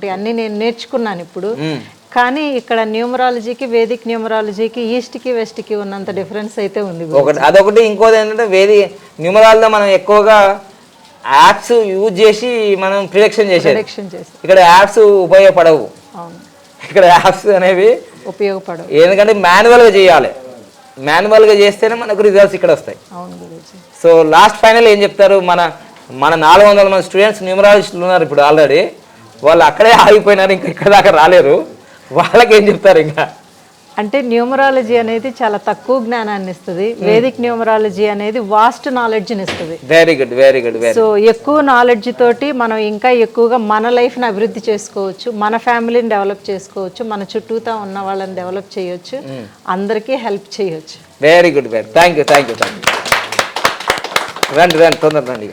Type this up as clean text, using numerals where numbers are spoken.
ఉంటాయి అన్నీ నేను నేర్చుకున్నాను ఇప్పుడు. కానీ ఇక్కడ న్యూమరాలజీకి వేదిక్ న్యూమరాలజీకి ఈస్ట్కి వెస్ట్కి ఉన్నంత డిఫరెన్స్ అయితే ఉంది. ఒకటి అదొకటి. ఇంకోటి ఏంటంటే న్యూమరాల్లో మనం ఎక్కువగా యాప్స్ యూజ్ చేసి మనం ప్రిడిక్షన్ చేసేది. ఇక్కడ యాప్స్ ఉపయోగపడవు. ఇక్కడ యాప్స్ అనేవి ఉపయోగపడవు, ఎందుకంటే మాన్యువల్గా చేయాలి. మాన్యువల్గా చేస్తేనే మనకు రిజల్ట్స్ ఇక్కడ వస్తాయి. సో లాస్ట్ ఫైనల్ ఏం చెప్తారు? మన 400 మంది స్టూడెంట్స్ న్యూమరాలజిస్టులు ఉన్నారు ఇప్పుడు ఆల్రెడీ. వాళ్ళు అక్కడే ఆగిపోయినారు, ఇంకా ఇక్కడ దాకా రాలేరు. వాళ్ళకి ఏం చెప్తారు? ఇంకా అంటే న్యూమరాలజీ అనేది చాలా తక్కువ జ్ఞానాన్ని ఇస్తుంది, వేదిక్ న్యూమరాలజీ అనేది వాస్ట్ నాలెడ్జ్ని ఇస్తుంది. Very good, very good. So ఎక్కువ నాలెడ్జ్ తోటి మనం ఇంకా ఎక్కువగా మన లైఫ్ని అభివృద్ధి చేసుకోవచ్చు, మన ఫ్యామిలీని డెవలప్ చేసుకోవచ్చు, మన చుట్టూతా ఉన్న వాళ్ళని డెవలప్ చేయొచ్చు, అందరికీ హెల్ప్ చేయొచ్చు. Very good, very thank you. రండి తొందర రండి.